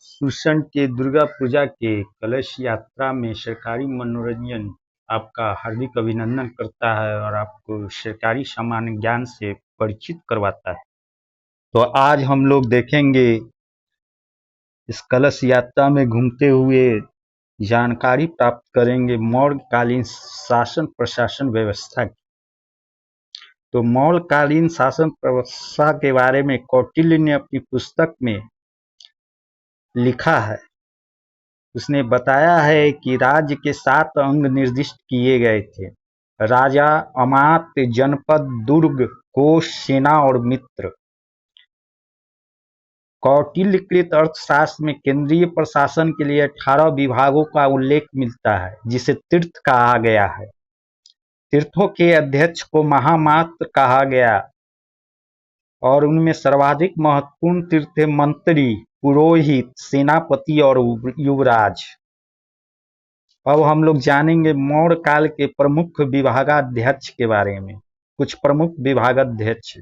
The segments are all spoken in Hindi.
सुरसंड के दुर्गा पूजा के कलश यात्रा में सरकारी मनोरंजन आपका हार्दिक अभिनंदन करता है और आपको सरकारी सामान्य ज्ञान से परिचित करवाता है। तो आज हम लोग देखेंगे इस कलश यात्रा में घूमते हुए जानकारी प्राप्त करेंगे मौर्यकालीन शासन प्रशासन व्यवस्था की। तो मौर्यकालीन शासन व्यवस्था के बारे में कौटिल्य ने अपनी पुस्तक में लिखा है। उसने बताया है कि राज्य के 7 अंग निर्दिष्ट किए गए थे: राजा, अमात्य, जनपद, दुर्ग, कोष, सेना और मित्र। कौटिल्यकृत अर्थशास्त्र में केंद्रीय प्रशासन के लिए 18 विभागों का उल्लेख मिलता है, जिसे तीर्थ कहा गया है। तीर्थों के अध्यक्ष को महामात्र कहा गया और उनमें सर्वाधिक महत्वपूर्ण तीर्थ थे मंत्री, पुरोहित, सेनापति और युवराज। अब हम लोग जानेंगे मौर्य काल के प्रमुख विभागाध्यक्ष के बारे में। कुछ प्रमुख विभागाध्यक्ष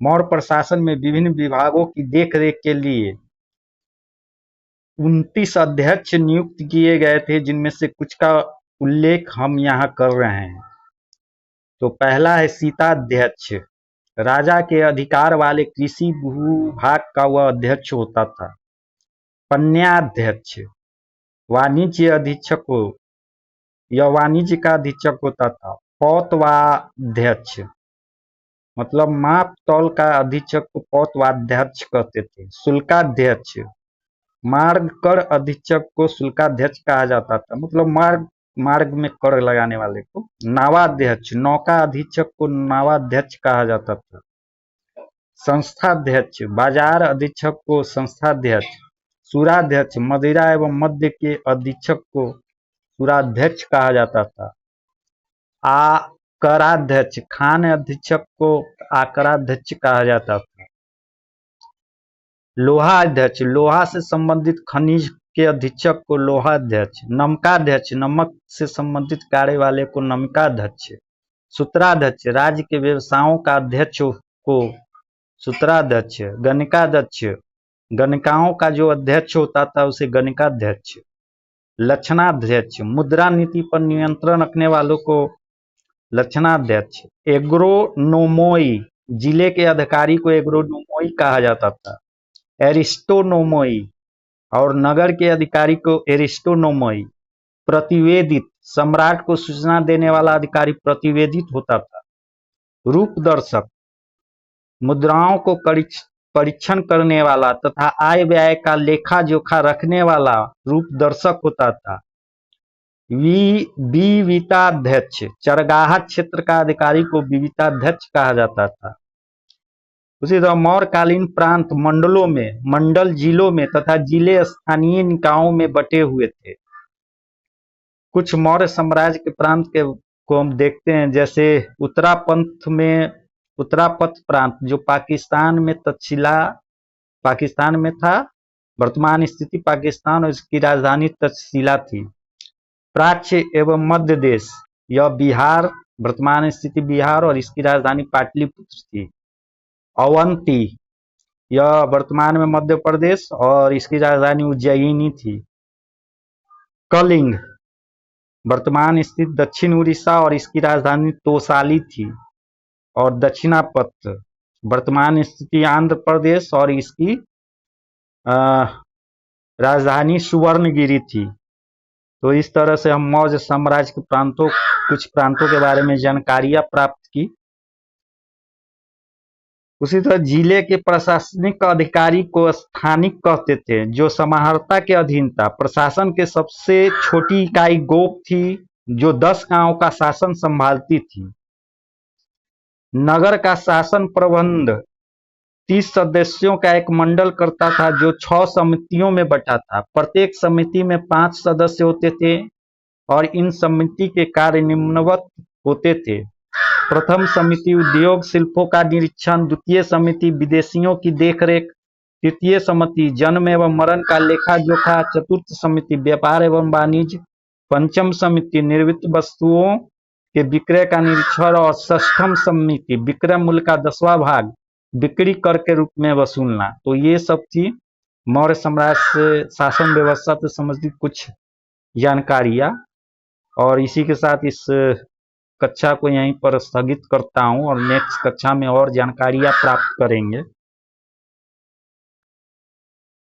मौर्य प्रशासन में विभिन्न विभागों की देखरेख के लिए 29 अध्यक्ष नियुक्त किए गए थे, जिनमें से कुछ का उल्लेख हम यहाँ कर रहे हैं। तो पहला है सीताध्यक्ष। राजा के अधिकार वाले कृषि भूभाग का वह अध्यक्ष होता था। पन्याध्यक्ष वाणिज्य अधीक्षक हो, यह वाणिज्य का अधीक्षक होता था। पौतवाध्यक्ष मतलब माप तौल का अधीक्षक को पौतवाध्यक्ष कहते थे। शुल्काध्यक्ष मार्ग कर अधीक्षक को शुल्काध्यक्ष कहा जाता था, मतलब मार्ग में कर लगाने वाले को। नावाध्यक्ष नौका अधीक्षक को नावाध्यक्ष कहा जाता था। संस्थाध्यक्ष बाजार अधीक्षक को संस्थाध्यक्ष। सुराध्यक्ष मदिरा एवं मद्य के अधीक्षक को सुराध्यक्ष कहा जाता था। आकराध्यक्ष खान अधीक्षक को आकराध्यक्ष कहा जाता था। लोहाध्यक्ष लोहा से संबंधित खनिज के अधीक्षक को लोहाध्यक्ष। नमकाध्यक्ष नमक से संबंधित कार्य वाले को नमकाध्यक्ष। सूत्राध्यक्ष राज्य के व्यवसायों का अध्यक्ष को सूत्राध्यक्ष। गणिकाध्यक्ष गणिकाओं का जो अध्यक्ष होता था उसे गणिकाध्यक्ष। लक्षणाध्यक्ष मुद्रा नीति पर नियंत्रण रखने वालों को लक्षणाध्यक्ष। एग्रोनोमोई जिले के अधिकारी को एग्रोनोमोई कहा जाता था। एरिस्टोनोमोई और नगर के अधिकारी को एरिस्टोनोमोई। प्रतिवेदित सम्राट को सूचना देने वाला अधिकारी प्रतिवेदित होता था। रूपदर्शक मुद्राओं को परीक्षण करने वाला तथा आय व्यय का लेखा जोखा रखने वाला रूपदर्शक होता था। विविताध्यक्ष चरगाह क्षेत्र का अधिकारी को विविताध्यक्ष कहा जाता था। उसी तरह मौर्यकालीन प्रांत मंडलों में मंडल जिलों में तथा जिले स्थानीय निकायों में बटे हुए थे। कुछ मौर्य साम्राज्य के प्रांत को हम देखते हैं, जैसे उत्तरापथ प्रांत जो पाकिस्तान में था। वर्तमान स्थिति पाकिस्तान और इसकी राजधानी तक्षशिला थी। प्राच्य एवं मध्य देश यह बिहार, वर्तमान स्थिति बिहार और इसकी राजधानी पाटलिपुत्र थी। अवंती यह वर्तमान में मध्य प्रदेश और इसकी राजधानी उज्जैनी थी। कलिंग वर्तमान स्थित दक्षिण उड़ीसा और इसकी राजधानी तोसाली थी। और दक्षिणापथ वर्तमान स्थिति आंध्र प्रदेश और इसकी राजधानी सुवर्णगिरी थी। तो इस तरह से हम मौर्य साम्राज्य के कुछ प्रांतों के बारे में जानकारियां प्राप्त की। उसी तरह जिले के प्रशासनिक अधिकारी को स्थानिक कहते थे, जो समाहर्ता के अधीन था। प्रशासन के सबसे छोटी इकाई गोप थी, जो 10 गांवों का शासन संभालती थी। नगर का शासन प्रबंध 30 सदस्यों का एक मंडल करता था, जो 6 समितियों में बटा था। प्रत्येक समिति में 5 सदस्य होते थे और इन समिति के कार्य निम्नवत होते थे। प्रथम समिति उद्योग शिल्पों का निरीक्षण, द्वितीय समिति विदेशियों की देखरेख, तृतीय समिति जन्म एवं मरण का लेखा जोखा, चतुर्थ समिति व्यापार एवं वाणिज्य, पंचम समिति निर्मित वस्तुओं के विक्रय का निरीक्षण और षष्ठम समिति विक्रय मूल्य का 10वां भाग बिक्री कर के रूप में वसूलना। तो ये सब थी मौर्य साम्राज्य से शासन व्यवस्था से संबंधित कुछ जानकारियाँ। और इसी के साथ इस कक्षा को यहीं पर स्थगित करता हूँ और नेक्स्ट कक्षा में और जानकारियाँ प्राप्त करेंगे।